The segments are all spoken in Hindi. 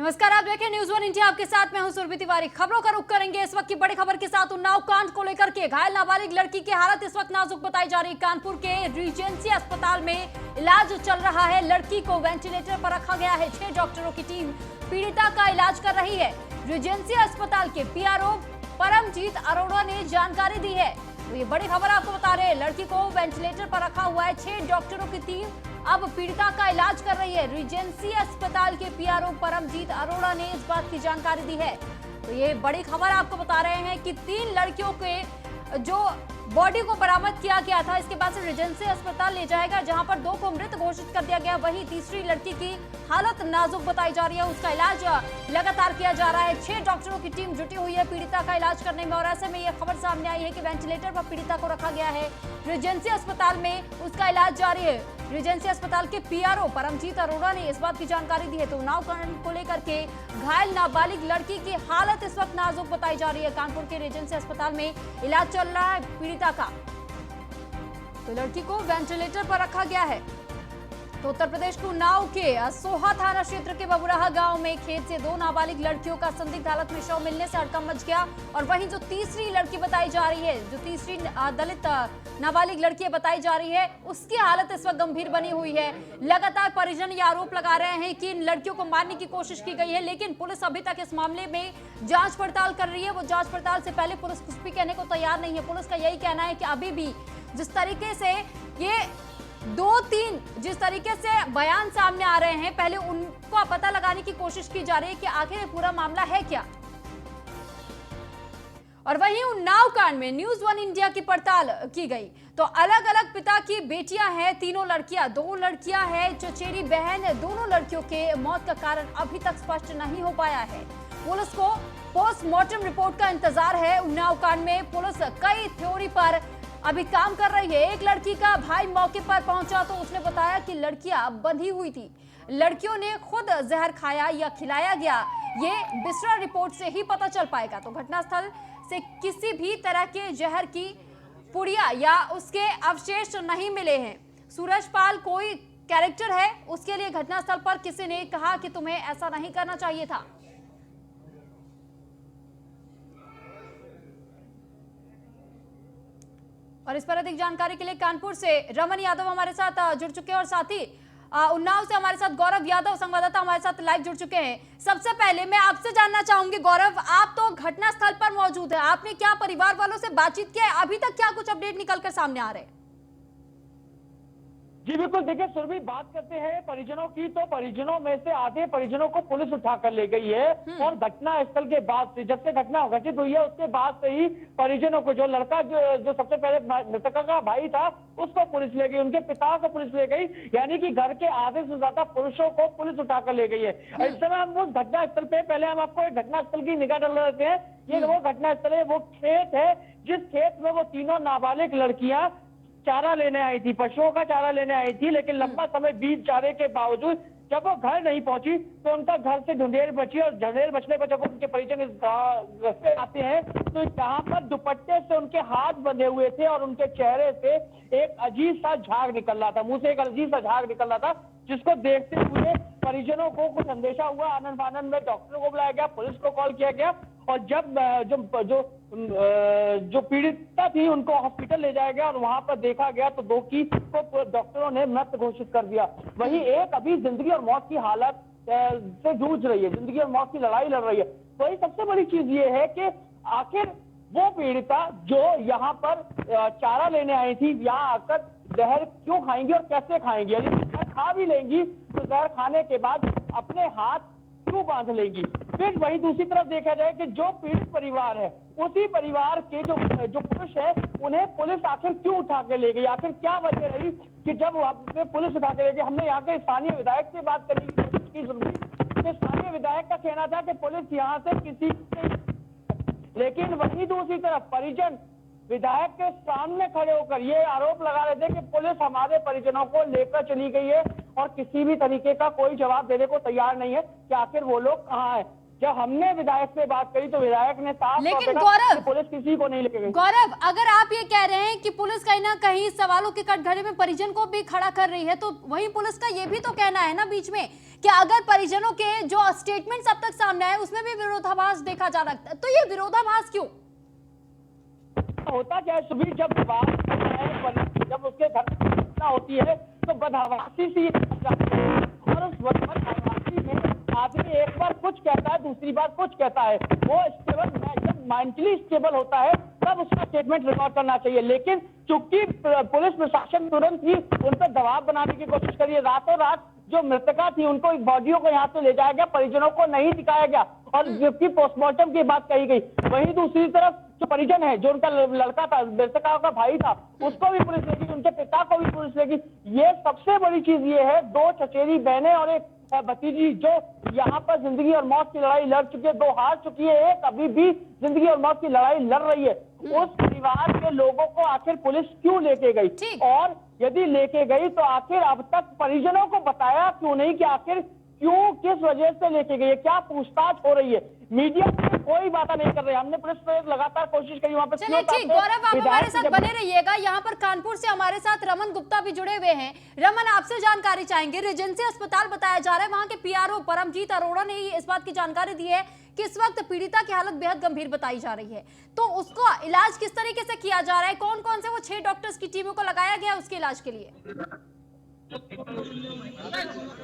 नमस्कार, आप देखें न्यूज वन इंडिया। आपके साथ मैं हूं सुरभि तिवारी। खबरों का रुख करेंगे इस वक्त की बड़ी खबर के साथ। उन्नाव कांड को लेकर के घायल नाबालिग लड़की की हालत इस वक्त नाजुक बताई जा रही है। कानपुर के रीजेंसी अस्पताल में इलाज चल रहा है। लड़की को वेंटिलेटर पर रखा गया है। 6 डॉक्टरों की टीम पीड़िता का इलाज कर रही है। रीजेंसी अस्पताल के पीआरओ परमजीत अरोड़ा ने जानकारी दी है। तो ये बड़ी खबर आपको बता रहे हैं। लड़की को वेंटिलेटर पर रखा हुआ है। 6 डॉक्टरों की टीम अब पीड़िता का इलाज कर रही है। रीजेंसी अस्पताल के पीआरओ परमजीत अरोड़ा ने इस बात की जानकारी दी है। तो ये बड़ी खबर आपको बता रहे हैं कि 3 लड़कियों के जो बॉडी को बरामद किया गया था, इसके बाद से रीजेंसी अस्पताल ले जाएगा, जहां पर 2 को मृत घोषित कर दिया गया। वहीं तीसरी लड़की की हालत नाजुक बताई जा रही है। उसका इलाज लगातार किया जा रहा है। 6 डॉक्टरों की टीम जुटी हुई है पीड़िता का इलाज करने में। और ऐसे में यह खबर सामने आई है कि वेंटिलेटर पर पीड़िता को रखा गया है। रीजेंसी अस्पताल में उसका इलाज जारी है। रीजेंसी अस्पताल के पीआरओ परमजीत अरोड़ा ने इस बात की जानकारी दी है। तो उन्नाव कांड को लेकर के घायल नाबालिग लड़की की हालत इस वक्त नाजुक बताई जा रही है। कानपुर के रीजेंसी अस्पताल में इलाज चल रहा है पीड़िता का। तो लड़की को वेंटिलेटर पर रखा गया है। तो उत्तर प्रदेश के उन्नाव के सोहा थाना क्षेत्र के बबुराहा गांव में खेत से 2 नाबालिग लड़कियों का संदिग्ध हालत में शव मिलने से हड़कंप मच गया। और वहीं जो तीसरी लड़की बताई जा रही है, जो तीसरी दलित नाबालिग लड़की बताई जा रही है, उसकी हालत इस वक्त गंभीर बनी हुई है। लगातार परिजन ये आरोप लगा रहे हैं कि इन लड़कियों को मारने की कोशिश की गई है, लेकिन पुलिस अभी तक इस मामले में जांच पड़ताल कर रही है। वो जांच पड़ताल से पहले पुलिस कुछ भी कहने को तैयार नहीं है। पुलिस का यही कहना है कि अभी भी जिस तरीके से ये 2-3 जिस तरीके से बयान सामने आ रहे हैं, पहले उनको पता लगाने की कोशिश की जा रही है कि आखिर ये पूरा मामला है क्या। और वहीं उन्नाव कांड में न्यूज वन इंडिया की पड़ताल की गई। तो अलग अलग पिता की बेटियां हैं, 3 लड़कियां, 2 लड़कियां हैं, चचेरी बहन है। दोनों लड़कियों के मौत का कारण अभी तक स्पष्ट नहीं हो पाया है। पुलिस को पोस्टमार्टम रिपोर्ट का इंतजार है। उन्नाव कांड में पुलिस कई थ्योरी पर अभी काम कर रही है। एक लड़की का भाई मौके पर पहुंचा तो उसने बताया कि लड़कियां बंधी हुई थी। लड़कियों ने खुद जहर खाया या खिलाया गया, ये बिस्रा रिपोर्ट से ही पता चल पाएगा। तो घटनास्थल से किसी भी तरह के जहर की पुड़िया या उसके अवशेष नहीं मिले हैं। सूरज पाल कोई कैरेक्टर है, उसके लिए घटनास्थल पर किसी ने कहा कि तुम्हें ऐसा नहीं करना चाहिए था। और इस पर अधिक जानकारी के लिए कानपुर से रमन यादव हमारे साथ जुड़ चुके हैं और साथ ही उन्नाव से हमारे साथ गौरव यादव संवाददाता हमारे साथ लाइव जुड़ चुके हैं। सबसे पहले मैं आपसे जानना चाहूंगी गौरव, आप तो घटनास्थल पर मौजूद हैं, आपने क्या परिवार वालों से बातचीत किया है? अभी तक क्या कुछ अपडेट निकलकर सामने आ रहे हैं? जी बिल्कुल, देखिए सुरभि, बात करते हैं परिजनों की, तो परिजनों में से आधे परिजनों को पुलिस उठाकर ले गई है। और घटना स्थल के बाद से, जब से घटना घटित हुई है उसके बाद से ही परिजनों को, जो लड़का जो सबसे पहले मृतका का भाई था, उसको पुलिस ले गई, उनके पिता को पुलिस ले गई। यानी कि घर के आधे से ज्यादा पुरुषों को पुलिस उठाकर ले गई है। इस समय हम उस घटना स्थल पे, पहले हम आपको एक घटना स्थल की निगाह डाल देते हैं। ये वो घटना स्थल है, वो खेत है जिस खेत में वो 3 नाबालिग लड़कियां चारा लेने आई थी, पशुओं का चारा लेने आई थी। लेकिन लंबा समय बीत जाने के बावजूद जब वो घर नहीं पहुंची तो उनका घर से ढूंढेर बची। और ढूंढेर बचने पर जब उनके परिजन इस रास्ते आते हैं तो जहां पर दुपट्टे से उनके हाथ बंधे हुए थे और उनके चेहरे से एक अजीब सा झाग निकल रहा था, मुंह से एक अजीब सा झाग निकल रहा था, जिसको देखते हुए परिजनों को कुछ अंदेशा हुआ। आनंद फानंद में डॉक्टरों को बुलाया गया, पुलिस को कॉल किया गया। और जब जो पीड़िता थी उनको हॉस्पिटल ले जाया गया और वहां पर देखा गया तो 2 की को डॉक्टरों ने मृत घोषित कर दिया। वहीं एक अभी जिंदगी और मौत की हालत से जूझ रही है, जिंदगी और मौत की लड़ाई लड़ रही है। वही सबसे बड़ी चीज ये है कि आखिर वो पीड़िता जो यहाँ पर चारा लेने आई थी, यहाँ आकर जहर क्यों खाएंगी और कैसे खाएंगी? यदि जहर खा भी लेंगी तो जहर खाने के बाद अपने हाथ क्यों बांध लेंगी? फिर वही दूसरी तरफ देखा जाए कि जो पीड़ित परिवार है, उसी परिवार के जो पुरुष है, उन्हें पुलिस आखिर क्यों उठा के ले गई? आखिर क्या वजह रही कि जब पुलिस उठा के ले गई? हमने यहाँ के स्थानीय विधायक से बात करने की कोशिश की सुनली। स्थानीय विधायक का कहना था कि पुलिस यहाँ से किसी, लेकिन वही दूसरी तरफ परिजन विधायक के सामने खड़े होकर ये आरोप लगा रहे थे कि पुलिस हमारे परिजनों को लेकर चली गई है और किसी भी तरीके का कोई जवाब देने को तैयार नहीं है कि आखिर वो लोग कहाँ हैं। जब हमने विधायक से बात करी तो विधायक ने साफ तौर पे लेकिन कहा गौरव, कि पुलिस किसी को नहीं लेके गई। गौरव, अगर आप ये कह रहे हैं कि पुलिस कहीं ना कहीं सवालों के कटघरे में परिजन को भी खड़ा कर रही है, तो वहीं पुलिस का ये भी तो कहना है ना बीच में कि अगर परिजनों के जो स्टेटमेंट्स अब तक सामने आए उसमें भी विरोधाभास देखा जा रहा है, तो ये विरोधाभास क्यों होता क्या है सुबीर, जब बात जब उसके घर होती है तो बदहवासी सी और उस बदहवासी में आदमी एक बार कुछ कहता है, दूसरी बार कुछ कहता है। वो स्टेबल, जब मेंटली स्टेबल होता है तब उसका स्टेटमेंट रिकॉर्ड करना चाहिए। लेकिन चूंकि पुलिस प्रशासन तुरंत ही उन पर दबाव बनाने की कोशिश करी है, रातों रात जो मृतका थी उनको बॉडियों को यहाँ से ले जाया गया, परिजनों को नहीं दिखाया गया और जबकि पोस्टमार्टम की बात कही गई। वहीं दूसरी तरफ जो परिजन है, जो उनका लड़का था, मृतका का भाई था, उसको भी पुलिस लेगी, उनके पिता को भी पुलिस लेगी। ये सबसे बड़ी चीज ये है, दो चचेरी बहनें और एक भतीजी जो यहाँ पर जिंदगी और मौत की लड़ाई लड़ चुकी है, दो हार चुकी है, एक अभी भी जिंदगी और मौत की लड़ाई लड़ रही है। उस परिवार के लोगों को आखिर पुलिस क्यों लेके गई, और यदि लेके गई तो आखिर अब तक परिजनों को बताया क्यों नहीं कि आखिर क्यों, किस वजह से लेके गई है, क्या पूछताछ हो रही है। मीडिया में कोई बात नहीं कर रहे। हमने पुलिस पर लगातार कोशिश करी वहाँ पर। चलिए ठीक, गौरव आप हमारे साथ बने रहिएगा। यहाँ पर कानपुर से हमारे साथ रमन गुप्ता भी जुड़े हुए हैं। रमन, आपसे जानकारी चाहेंगे। रीजेंसी अस्पताल बताया जा रहा है, वहाँ के पीआरओ परमजीत अरोड़ा ने इस बात की जानकारी दी है कि इस वक्त पीड़िता की हालत बेहद गंभीर बताई जा रही है, तो उसको इलाज किस तरीके से किया जा रहा है, कौन कौन से वो 6 डॉक्टर्स की टीमों को लगाया गया उसके इलाज के लिए?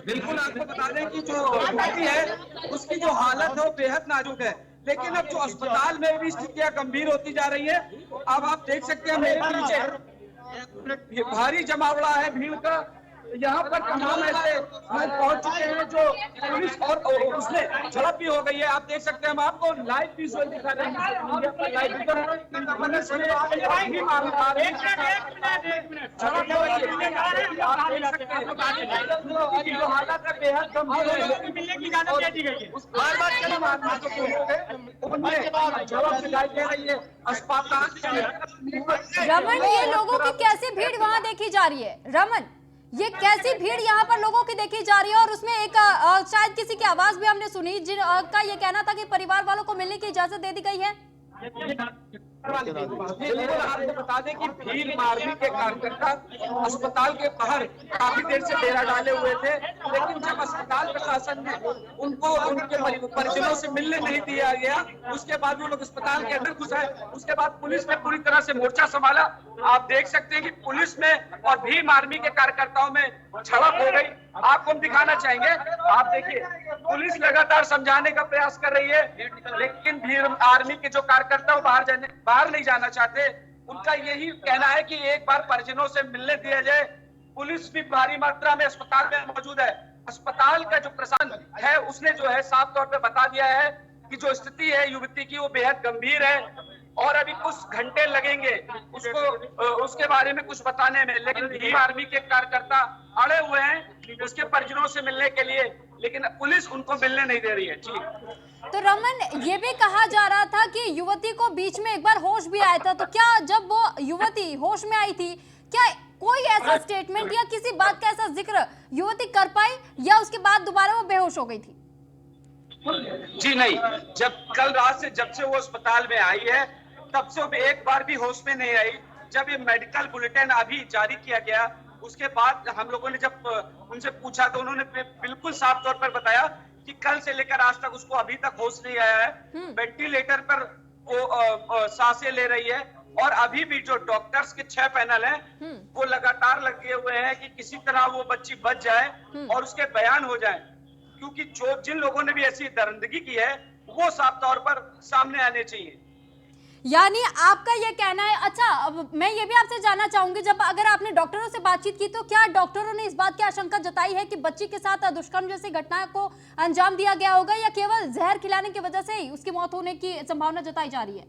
बिल्कुल, आपको बता दें कि जो युवती है उसकी जो हालत है वो बेहद नाजुक है, लेकिन अब जो अस्पताल में भी स्थितियां गंभीर होती जा रही है। अब आप देख सकते हैं मेरे पीछे भारी जमावड़ा है भीड़ का। यहाँ पर तमाम ऐसे लोग पहुंच चुके हैं जो पुलिस और उसमें झड़प भी हो गई है। आप देख सकते हैं, हम आपको लाइव विजुअल दिखा रहे हैं। हालत है बेहद गंभीर दिखाई दे रही है अस्पताल। रमन, ये लोगों की कैसी भीड़ वहाँ देखी जा रही है? रमन, ये कैसी भीड़ यहाँ पर लोगों की देखी जा रही है? और उसमें एक शायद किसी की आवाज भी हमने सुनी जिनका ये कहना था कि परिवार वालों को मिलने की इजाजत दे दी गई है। आपको बता दें कि भीड़ मार्मी के कार्यकर्ता अस्पताल के बाहर काफी देर से डेरा डाले हुए थे, लेकिन जब अस्पताल प्रशासन ने उनको उनके परिजनों से मिलने नहीं दिया गया, उसके बाद वो लोग अस्पताल के अंदर घुस आए। उसके बाद पुलिस ने पूरी तरह से मोर्चा संभाला। आप देख सकते हैं कि पुलिस में और भीम आर्मी के कार्यकर्ताओं में झड़प हो गई। आपको हम दिखाना चाहेंगे, आप देखिए, पुलिस लगातार समझाने का प्रयास कर रही है, लेकिन भीम आर्मी के जो कार्यकर्ता बाहर नहीं जाना चाहते। उनका यही कहना है कि एक बार परिजनों से मिलने दिया जाए। पुलिस भी भारी मात्रा में अस्पताल में मौजूद है। अस्पताल का जो प्रशासन है उसने जो है साफ तौर पे बता दिया है कि जो स्थिति है युवती की वो बेहद गंभीर है और अभी कुछ घंटे लगेंगे उसको उसके बारे में कुछ बताने में, लेकिन भीम आर्मी के कार्यकर्ता अड़े हुए हैं उसके परिजनों से मिलने के लिए, लेकिन पुलिस उनको मिलने नहीं दे रही है। ठीक, तो रमन, ये भी कहा जा रहा था कि युवती को बीच में एक बार होश भी आया था, तो क्या जब वो युवती होश में आई थी क्या कोई ऐसा स्टेटमेंट या किसी बात का ऐसा जिक्र युवती कर पाई, या उसके बाद दोबारा वो बेहोश हो गई थी? जी नहीं, जब कल रात से जब से वो अस्पताल में आई है तब से वो एक बार भी होश में नहीं आई। जब ये मेडिकल बुलेटिन अभी जारी किया गया उसके बाद हम लोगों ने जब उनसे पूछा तो उन्होंने बिल्कुल साफ तौर पर बताया कि कल से लेकर आज तक उसको अभी तक होश नहीं आया है। वेंटिलेटर पर वो सांसें ले रही है और अभी भी जो डॉक्टर्स के 6 पैनल हैं वो लगातार लगे हुए हैं कि किसी तरह वो बच्ची बच जाए और उसके बयान हो जाए, क्योंकि जो जिन लोगों ने भी ऐसी दरिंदगी की है वो साफ तौर पर सामने आने चाहिए। यानी आपका ये कहना है। अच्छा, अब मैं ये भी आपसे जानना चाहूंगी, जब अगर आपने डॉक्टरों से बातचीत की तो क्या डॉक्टरों ने इस बात की आशंका जताई है कि बच्ची के साथ दुष्कर्म जैसी घटना को अंजाम दिया गया होगा, या केवल जहर खिलाने की वजह से ही उसकी मौत होने की संभावना जताई जा रही है?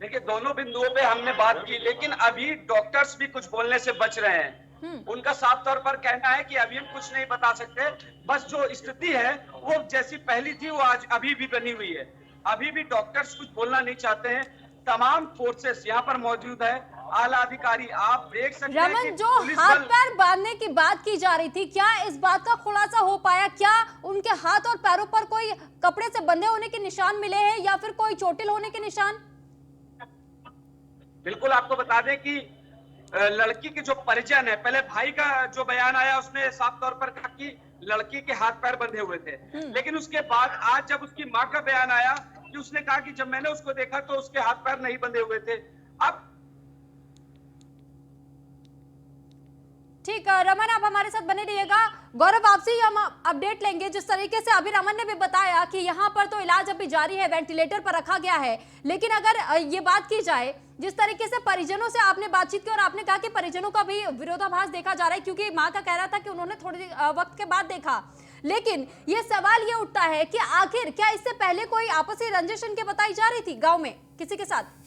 देखिए, दोनों बिंदुओं पे हमने बात की, लेकिन अभी डॉक्टर्स भी कुछ बोलने से बच रहे हैं। उनका साफ तौर पर कहना है कि अभी हम कुछ नहीं बता सकते, बस जो स्थिति है वो जैसी पहली थी वो आज अभी भी बनी हुई है। अभी भी डॉक्टर्स कुछ बोलना नहीं चाहते हैं। तमाम फोर्सेस यहाँ पर मौजूद है, आला अधिकारी। आप देख सकते हैं रमन, कि जो पुलिस हाथ बल पैर बांधने की बात की जा रही थी, क्या इस बात का खुलासा हो पाया? क्या उनके हाथ और पैरों पर कोई कपड़े से बंधे होने के निशान मिले हैं या फिर कोई चोटिल होने के निशान? बिल्कुल आपको बता दें कि लड़की के जो परिजन है, पहले भाई का जो बयान आया उसने साफ तौर पर कहा कि लड़की के हाथ पैर बंधे हुए थे, लेकिन उसके बाद आज जब उसकी मां का बयान आया कि उसने कहा कि जब मैंने उसको देखा तो उसके हाथ पैर नहीं बंधे हुए थे। अब ठीक है रमन, आप हमारे साथ बने रहिएगा। गौरव, आपसे ही हम अपडेट लेंगे। जिस तरीके से अभी रमन ने भी बताया कि यहाँ पर तो इलाज अभी जारी है, वेंटिलेटर पर रखा गया है, लेकिन अगर ये बात की जाए जिस तरीके से परिजनों से आपने बातचीत की और आपने कहा कि परिजनों का भी विरोधाभास देखा जा रहा है, क्योंकि मां का कह रहा था कि उन्होंने थोड़ी वक्त के बाद देखा, लेकिन ये सवाल ये उठता है कि आखिर क्या इससे पहले कोई आपसी रंजिश इनके बताई जा रही थी गाँव में किसी के साथ?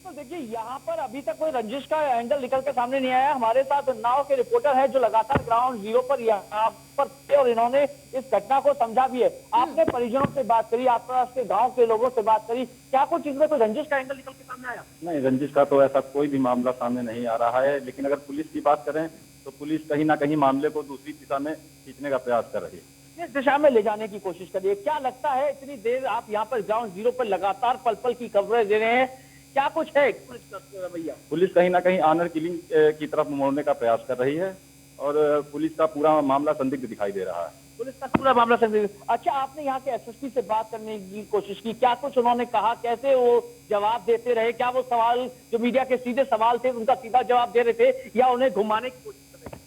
तो देखिए, यहाँ पर अभी तक कोई रंजिश का एंगल निकल के सामने नहीं आया। हमारे साथ नाव के रिपोर्टर है जो लगातार ग्राउंड जीरो पर यहाँ पर थे और इन्होंने इस घटना को समझा भी है। आपने परिजनों से बात करी, आसपास के गांव के लोगों से बात करी, क्या कुछ इसमें कोई रंजिश का एंगल निकल के सामने आया? नहीं, रंजिश का तो ऐसा कोई भी मामला सामने नहीं आ रहा है, लेकिन अगर पुलिस की बात करें तो पुलिस कहीं ना कहीं मामले को दूसरी दिशा में खींचने का प्रयास कर रही है, किस दिशा में ले जाने की कोशिश कर रही है? क्या लगता है इतनी देर आप यहाँ पर ग्राउंड जीरो पर लगातार पल पल की खबरें दे रहे हैं, क्या कुछ है पुलिस का रवैया? पुलिस कहीं ना कहीं ऑनर किलिंग की तरफ मोड़ने का प्रयास कर रही है और पुलिस का पूरा मामला संदिग्ध दिखाई दे रहा है। पुलिस का पूरा मामला संदिग्ध। अच्छा, आपने यहाँ के एसएसपी से बात करने की कोशिश की, क्या कुछ उन्होंने कहा? कैसे वो जवाब देते रहे? क्या वो सवाल जो मीडिया के सीधे सवाल थे उनका सीधा जवाब दे रहे थे या उन्हें घुमाने की कोशिश?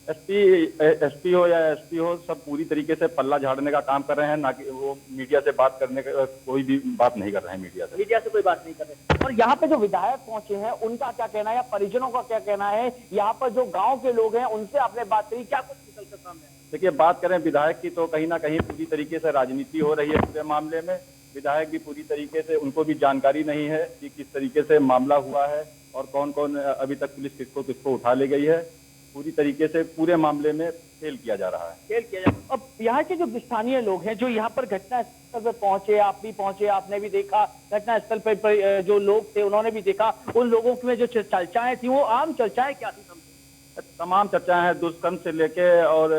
एसपी हो या एसपी हो, सब पूरी तरीके से पल्ला झाड़ने का काम कर रहे हैं, ना कि वो मीडिया से बात करने का कोई भी बात नहीं कर रहे हैं। मीडिया से कोई बात नहीं कर रहे। और यहाँ पे जो विधायक पहुंचे हैं उनका क्या कहना है या परिजनों का क्या कहना है? यहाँ पर जो गांव के लोग हैं उनसे आपने बात करी, क्या कुछ निकल कर सामने? देखिए, बात करें विधायक की तो कहीं ना कहीं पूरी तरीके से राजनीति हो रही है पूरे मामले में। विधायक भी पूरी तरीके से, उनको भी जानकारी नहीं है कि किस तरीके से मामला हुआ है और कौन कौन अभी तक पुलिस किसको उठा ले गई है। पूरी तरीके से पूरे मामले में फेल किया जा रहा है। अब यहाँ के जो स्थानीय लोग हैं जो यहाँ पर घटना स्थल पर पहुंचे, आप भी पहुंचे, आपने भी देखा घटना स्थल पर जो लोग थे उन्होंने भी देखा, उन लोगों में जो चर्चाएं थी वो आम चर्चाएं क्या थी? तमाम चर्चाएं हैं, दुष्कर्म से लेके और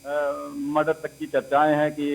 मर्डर तक की चर्चाएं हैं कि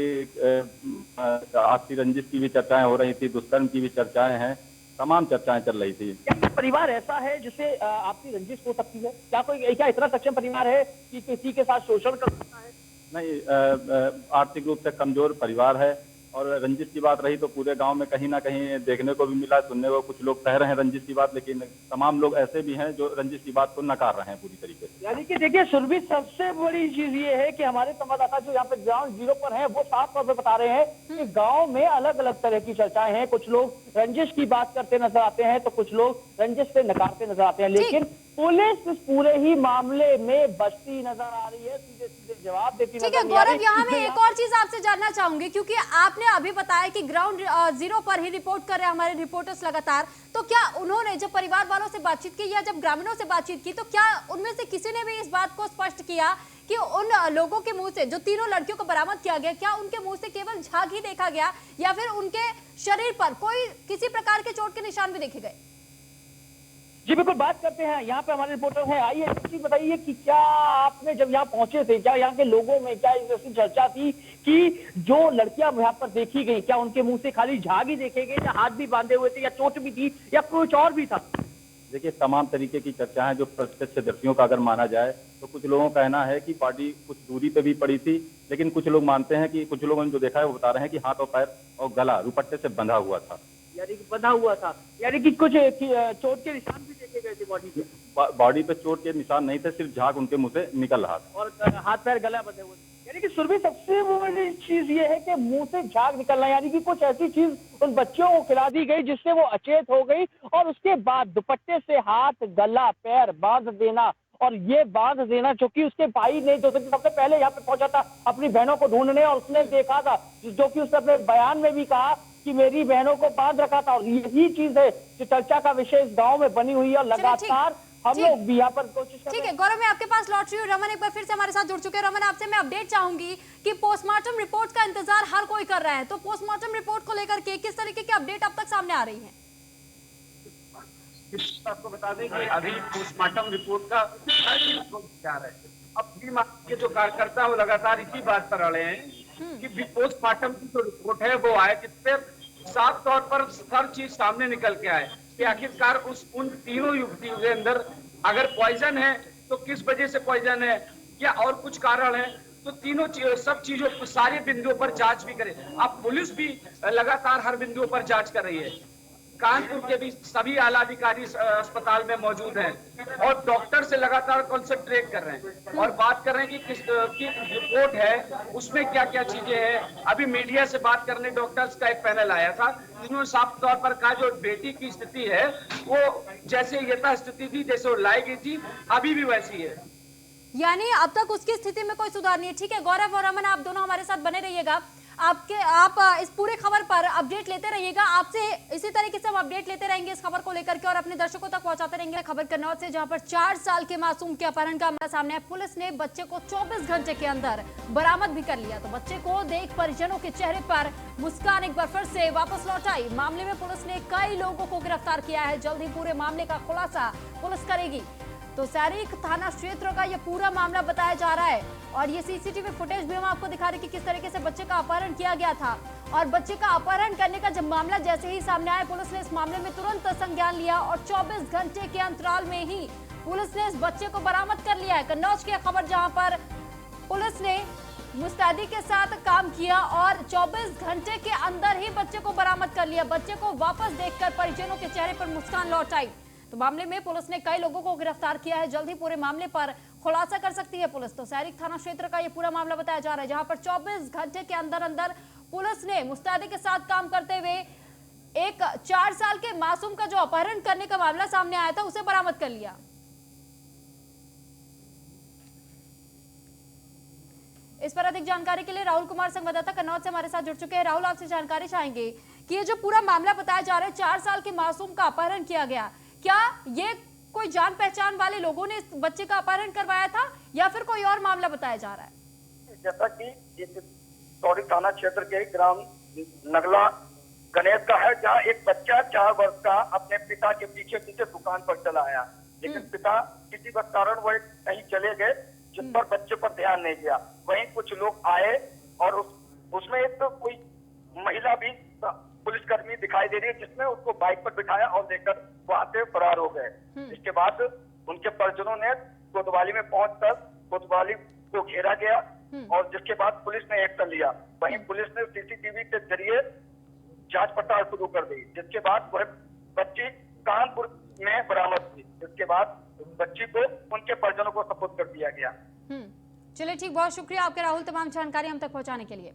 आपसी रंजिश की भी चर्चाएं हो रही थी, दुष्कर्म की भी चर्चाएं हैं, तमाम चर्चाएं चल रही थी। क्या परिवार ऐसा है जिससे आपसी रंजिश हो सकती है? क्या इतना सक्षम परिवार है कि किसी के साथ शोषण कर सकता है? नहीं, आर्थिक रूप से कमजोर परिवार है और रंजिश की बात रही तो पूरे गांव में कहीं ना कहीं देखने को भी मिला, सुनने को कुछ लोग कह रहे हैं रंजिश की बात, लेकिन तमाम लोग ऐसे भी हैं जो रंजिश की बात को नकार रहे हैं पूरी तरीके से। यानी कि देखिए सुरभि, सबसे बड़ी चीज ये है कि हमारे संवाददाता जो यहाँ पे ग्राउंड जीरो पर हैं वो साफ तौर पर बता रहे हैं कि गांव में अलग अलग तरह की चर्चाएं हैं। कुछ लोग रंजिश की बात करते नजर आते हैं तो कुछ लोग रंजिश से नकारते नजर आते हैं, लेकिन पुलिस इस पूरे ही मामले में बचती नजर आ रही है, सीधे सीधे जवाब देती नजर आ रही है। ठीक है गौरव, यहाँ मैं एक और चीज आपसे जानना चाहूंगी, क्योंकि आपने अभी बताया कि ग्राउंड जीरो पर ही रिपोर्ट कर रहे हैं हमारे रिपोर्टर्स लगातार, तो क्या उन्होंने जब परिवार वालों से बातचीत की या जब ग्रामीणों से बातचीत की तो क्या उनमें से किसी ने भी इस बात को स्पष्ट किया कि उन लोगों के मुंह से जो तीनों लड़कियों को बरामद किया गया, क्या उनके मुंह से केवल झाग ही देखा गया या फिर उनके शरीर पर कोई किसी प्रकार के चोट के निशान भी देखे गए? जी बिल्कुल, बात करते हैं, यहाँ पे हमारे रिपोर्टर हैं। आइए चीज बताइए कि क्या आपने जब यहाँ पहुंचे थे, क्या यहाँ के लोगों में क्या ऐसी चर्चा थी कि जो लड़कियां यहाँ पर देखी गई, क्या उनके मुंह से खाली झाग ही देखे गए या हाथ भी बांधे हुए थे या चोट भी थी या कुछ और भी था? देखिए, तमाम तरीके की चर्चा है जो प्रत्यक्षदर्शियों का अगर माना जाए तो कुछ लोगों का कहना है कि बॉडी कुछ दूरी पे भी पड़ी थी, लेकिन कुछ लोग मानते हैं कि कुछ लोगों ने जो देखा है वो बता रहे हैं कि हाथ और पैर और गला दुपट्टे से बंधा हुआ था। यानी कि बंधा हुआ था, यानी कि कुछ चोट के निशान भी देखे गए थे बॉडी पे? बॉडी पे चोट के निशान नहीं थे, सिर्फ झाग उनके मुंह से निकल रहा था और हाथ पैर गला बंधे हुए। यानी कि सुरभि, सबसे बड़ी चीज ये है कि मुंह से झाग निकलना, यानी कि कुछ ऐसी चीज उन बच्चों को खिला दी गई जिससे वो अचेत हो गई और उसके बाद दुपट्टे से हाथ गला पैर बांध देना, और ये बांध देना जो कि उसके भाई ने जो सबसे पहले यहाँ पे पहुंचा था अपनी बहनों को ढूंढने और उसने देखा था, जो कि उसने अपने बयान में भी कहा कि मेरी बहनों को बांध रखा था। और यही चीज है जो चर्चा का विषय इस गांव में बनी हुई है और लगातार हम लोग भी यहाँ पर कोशिश कर रहे हैं। ठीक है गौरव, मैं आपके पास लौट रही हूँ। रमन एक बार फिर से हमारे साथ जुड़ चुके हैं। रमन, आपसे मैं अपडेट चाहूंगी कि पोस्टमार्टम रिपोर्ट का इंतजार हर कोई कर रहा है, तो पोस्टमार्टम रिपोर्ट को लेकर के किस तरीके की अपडेट अब तक सामने आ रही है? आपको बता दें कि अभी पोस्टमार्टम रिपोर्ट का तैयार है। अब फ्री मार्केट के जो कार्यकर्ता है वो लगातार इसी बात पर अड़े हैं कि पोस्टमार्टम की जो रिपोर्ट है वो आए, जिससे साफ तौर पर हर चीज सामने निकल के आए कि आखिरकार उन तीनों युवतियों के अंदर अगर पॉइजन है तो किस वजह से पॉइजन है या और कुछ कारण है, तो तीनों सब चीजों सारे बिंदुओं पर जांच भी करे। अब पुलिस भी लगातार हर बिंदुओं पर जांच कर रही है। कानपुर के भी सभी आला अधिकारी अस्पताल में मौजूद हैं और डॉक्टर से लगातार कंसंट्रेट कर रहे हैं और बात कर रहे हैं कि किस की रिपोर्ट है उसमें क्या क्या चीजें हैं। अभी मीडिया से बात करने डॉक्टर्स का एक पैनल आया था, जिन्होंने साफ तौर पर कहा जो बेटी की स्थिति है वो जैसे यथा स्थिति थी, जैसे वो लाई गई थी, अभी भी वैसी है। यानी अब तक उसकी स्थिति में कोई सुधार नहीं है। ठीक है गौरव और अमन, आप दोनों हमारे साथ बने रहिएगा। आप इस पूरे खबर पर अपडेट लेते रहिएगा। आपसे इसी तरीके से हम अपडेट लेते रहेंगे इस खबर को लेकर के और अपने दर्शकों तक पहुंचाते रहेंगे। खबर कन्नौज से, जहां पर 4 साल के मासूम के अपहरण का मामला सामने आया। पुलिस ने बच्चे को 24 घंटे के अंदर बरामद भी कर लिया। तो बच्चे को देख परिजनों के चेहरे पर मुस्कान एक बार फिर से वापस लौट आई। मामले में पुलिस ने कई लोगों को गिरफ्तार किया है। जल्द ही पूरे मामले का खुलासा पुलिस करेगी। तो सैरिक थाना क्षेत्र का यह पूरा मामला बताया जा रहा है और ये सीसीटीवी फुटेज भी हम आपको दिखा रहे हैं कि किस तरीके से बच्चे का अपहरण किया गया था। और बच्चे का अपहरण करने का जब मामला जैसे ही सामने आया, पुलिस ने इस मामले में तुरंत संज्ञान लिया और 24 घंटे के अंतराल में ही पुलिस ने इस बच्चे को बरामद कर लिया है। कन्नौज की खबर, जहां पर पुलिस ने मुस्तैदी के साथ काम किया और 24 घंटे के अंदर ही बच्चे को बरामद कर लिया। बच्चे को वापस देखकर परिजनों के चेहरे पर मुस्कान लौट आई। तो मामले में पुलिस ने कई लोगों को गिरफ्तार किया है। जल्द ही पूरे मामले पर खुलासा कर सकती है पुलिस। तो सैरिक थाना क्षेत्र का ये पूरा मामला बताया जा रहा है, जहां पर 24 घंटे के अंदर अंदर पुलिस ने मुस्तैदी के साथ काम करते हुए एक 4 साल के मासूम का जो अपहरण करने का मामला सामने आया था उसे बरामद कर लिया। इस पर अधिक जानकारी के लिए राहुल कुमार संवाददाता कन्नौज से हमारे साथ जुड़ चुके हैं। राहुल, आपसे जानकारी चाहेंगे कि ये जो पूरा मामला बताया जा रहा है, 4 साल के मासूम का अपहरण किया गया, क्या ये कोई जान पहचान वाले लोगों ने इस बच्चे का अपहरण करवाया था या फिर कोई और मामला बताया जा रहा है? जैसा कि सौरी थाना क्षेत्र के ग्राम नगला गणेश का है, जहाँ एक बच्चा 4 वर्ष का अपने पिता के पीछे पीछे दुकान पर चला आया, लेकिन पिता किसी कारण वह कहीं चले गए, जिस पर बच्चे पर ध्यान नहीं दिया। वहीं कुछ लोग आए और उसमें एक तो कोई महिला भी पुलिसकर्मी दिखाई दे रही है, जिसने उसको बाइक पर बिठाया और लेकर वहां से फरार हो गए। इसके बाद उनके परिजनों ने कोतवाली में पहुंचकर कोतवाली को घेरा गया और जिसके बाद पुलिस ने एक्शन लिया। वहीं पुलिस ने सीसीटीवी के जरिए जांच पड़ताल शुरू कर दी, जिसके बाद वह बच्ची कानपुर में बरामद हुई। जिसके बाद बच्ची को उनके परिजनों को सुपुर्द कर दिया गया। चलिए ठीक, बहुत शुक्रिया आपके राहुल, तमाम जानकारी हम तक पहुंचाने के लिए।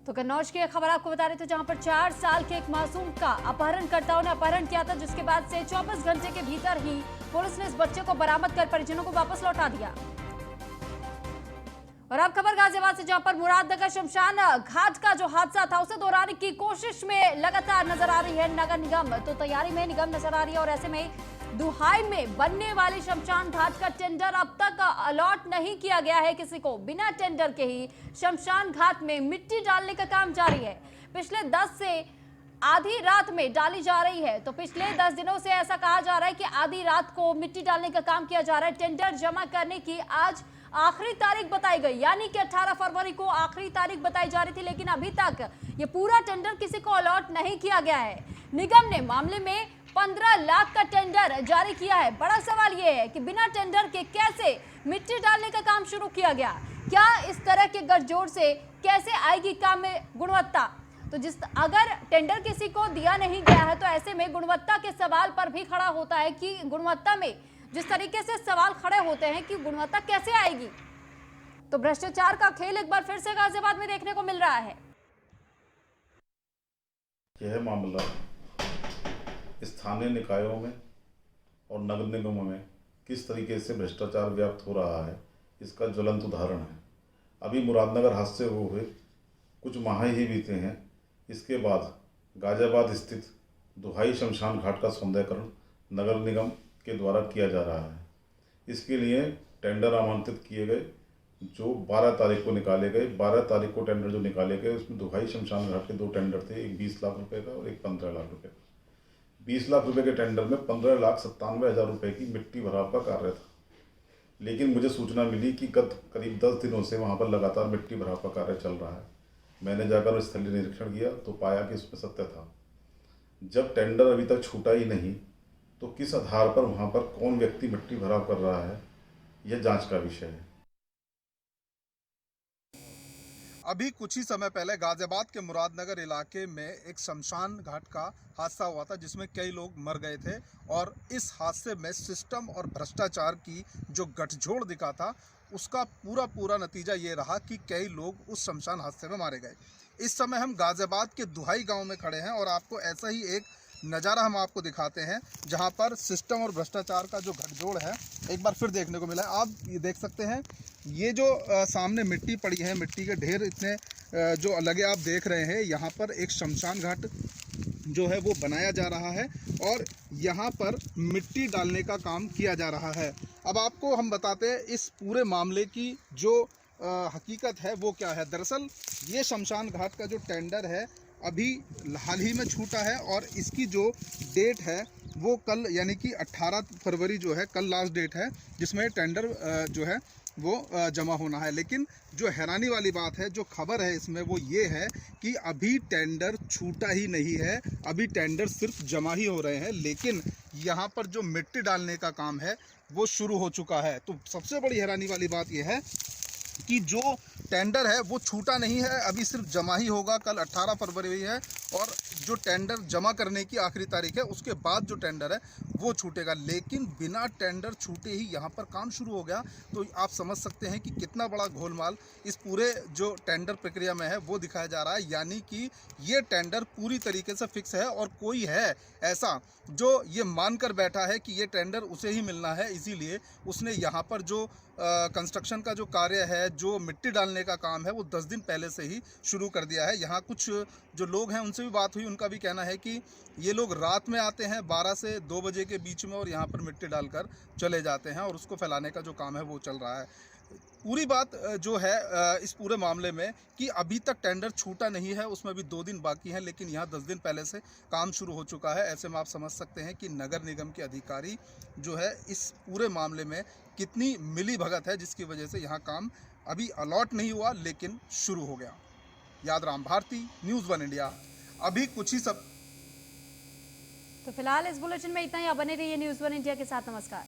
तो कन्नौज की खबर आपको बता रहे थे, जहां पर 4 साल के एक मासूम का अपहरणकर्ताओं ने अपहरण किया था, जिसके बाद से 24 घंटे के भीतर ही पुलिस ने इस बच्चे को बरामद कर परिजनों को वापस लौटा दिया। और अब खबर गाजियाबाद से, जहां पर मुरादनगर शमशान घाट का जो हादसा था उसे दोहराने की कोशिश में लगातार नजर आ रही है नगर निगम। तो तैयारी में निगम नजर आ रही है और ऐसे में दुहाई में बनने वाले शमशान घाट का टेंडर अब तक अलॉट नहीं किया गया है किसी को। बिना टेंडर के ही शमशान घाट में मिट्टी डालने का काम जारी है। पिछले 10 से आधी रात में डाली जा रही है। तो पिछले 10 दिनों से ऐसा कहा जा रहा है कि आधी रात को मिट्टी डालने का काम किया जा रहा है। टेंडर जमा करने की आज आखिरी तारीख बताई गई, यानी कि 18 फरवरी को आखिरी तारीख बताई जा रही थी, लेकिन अभी तक ये पूरा टेंडर किसी को अलॉट नहीं किया गया है। निगम ने मामले में 15 लाख का टेंडर जारी किया है। बड़ा सवाल यह है कि बिना टेंडर के कैसे मिट्टी डालने का काम शुरू किया गया? क्या इस तरह के गठजोड़ से कैसे आएगी काम में गुणवत्ता? तो अगर टेंडर किसी को दिया नहीं गया है तो ऐसे में गुणवत्ता के सवाल पर भी खड़ा होता है कि गुणवत्ता में जिस तरीके से सवाल खड़े होते हैं कि गुणवत्ता कैसे आएगी। तो भ्रष्टाचार का खेल एक बार फिर से गाजियाबाद में देखने को मिल रहा है। यह मामला स्थानीय निकायों में और नगर निगमों में किस तरीके से भ्रष्टाचार व्याप्त हो रहा है, इसका ज्वलंत उदाहरण है। अभी मुरादनगर हादसे हुए कुछ माह ही बीते हैं, इसके बाद गाजियाबाद स्थित दुहाई शमशान घाट का सौंदर्यकरण नगर निगम के द्वारा किया जा रहा है। इसके लिए टेंडर आमंत्रित किए गए, जो 12 तारीख को निकाले गए। 12 तारीख को टेंडर जो निकाले गए उसमें दुहाई शमशान घाट के 2 टेंडर थे, एक 20 लाख रुपए का और एक 15 लाख रुपए का। 20 लाख रुपए के टेंडर में 15,97,000 रुपए की मिट्टी भराव का कार्य था। लेकिन मुझे सूचना मिली कि गत करीब 10 दिनों से वहाँ पर लगातार मिट्टी भराव का कार्य चल रहा है। मैंने जाकर स्थलीय निरीक्षण किया तो पाया कि इसमें सत्य था। जब टेंडर अभी तक छूटा ही नहीं तो किस आधार पर वहाँ पर कौन व्यक्ति मिट्टी भराव कर रहा है, यह जांच का विषय है। अभी कुछ ही समय पहले गाजियाबाद के मुरादनगर इलाके में एक शमशान घाट का हादसा हुआ था जिसमें कई लोग मर गए थे और इस हादसे में सिस्टम और भ्रष्टाचार की जो गठजोड़ दिखा था उसका पूरा नतीजा ये रहा कि कई लोग उस शमशान हादसे में मारे गए। इस समय हम गाजियाबाद के दुहाई गांव में खड़े हैं और आपको ऐसा ही एक नज़ारा हम आपको दिखाते हैं जहां पर सिस्टम और भ्रष्टाचार का जो गठजोड़ है एक बार फिर देखने को मिला है। आप ये देख सकते हैं, ये जो सामने मिट्टी पड़ी है, मिट्टी के ढेर इतने जो लगे आप देख रहे हैं। यहाँ पर एक शमशान घाट जो है वो बनाया जा रहा है और यहाँ पर मिट्टी डालने का काम किया जा रहा है। अब आपको हम बताते हैं इस पूरे मामले की जो हकीकत है वो क्या है। दरअसल ये शमशान घाट का जो टेंडर है अभी हाल ही में छूटा है और इसकी जो डेट है वो कल यानी कि 18 फरवरी जो है कल लास्ट डेट है जिसमें टेंडर जो है वो जमा होना है। लेकिन जो हैरानी वाली बात है, जो खबर है इसमें वो ये है कि अभी टेंडर छूटा ही नहीं है, अभी टेंडर सिर्फ जमा ही हो रहे हैं। लेकिन यहाँ पर जो मिट्टी डालने का काम है वो शुरू हो चुका है। तो सबसे बड़ी हैरानी वाली बात यह है कि जो टेंडर है वो छूटा नहीं है, अभी सिर्फ जमा ही होगा। कल 18 फरवरी है और जो टेंडर जमा करने की आखिरी तारीख है उसके बाद जो टेंडर है वो छूटेगा। लेकिन बिना टेंडर छूटे ही यहाँ पर काम शुरू हो गया, तो आप समझ सकते हैं कि कितना बड़ा घोलमाल इस पूरे जो टेंडर प्रक्रिया में है वो दिखाया जा रहा है। यानी कि ये टेंडर पूरी तरीके से फिक्स है और कोई है ऐसा जो ये मानकर बैठा है कि ये टेंडर उसे ही मिलना है, इसीलिए उसने यहाँ पर जो कंस्ट्रक्शन का जो कार्य है, जो मिट्टी डालने का काम है वो 10 दिन पहले से ही शुरू कर दिया है। यहाँ कुछ जो लोग हैं उनसे भी बात हुई, उनका भी कहना है कि ये लोग रात में आते हैं 12 से 2 बजे के बीच में और यहाँ पर मिट्टी डालकर चले जाते हैं और उसको फैलाने का जो काम है वो चल रहा है। पूरी बात जो है इस पूरे मामले में कि अभी तक टेंडर छूटा नहीं है, उसमें भी 2 दिन बाकी हैं, लेकिन यहाँ 10 दिन पहले से काम शुरू हो चुका है। ऐसे में आप समझ सकते हैं कि नगर निगम के अधिकारी जो है इस पूरे मामले में कितनी मिली भगत है, जिसकी वजह से यहाँ काम अभी अलॉट नहीं हुआ लेकिन शुरू हो गया। Yadram Bharti, news 1 India. अभी कुछ ही सब तो फिलहाल इस बुलेटिन में इतना ही। आप बने रहिए न्यूज़ 1 इंडिया के साथ। नमस्कार।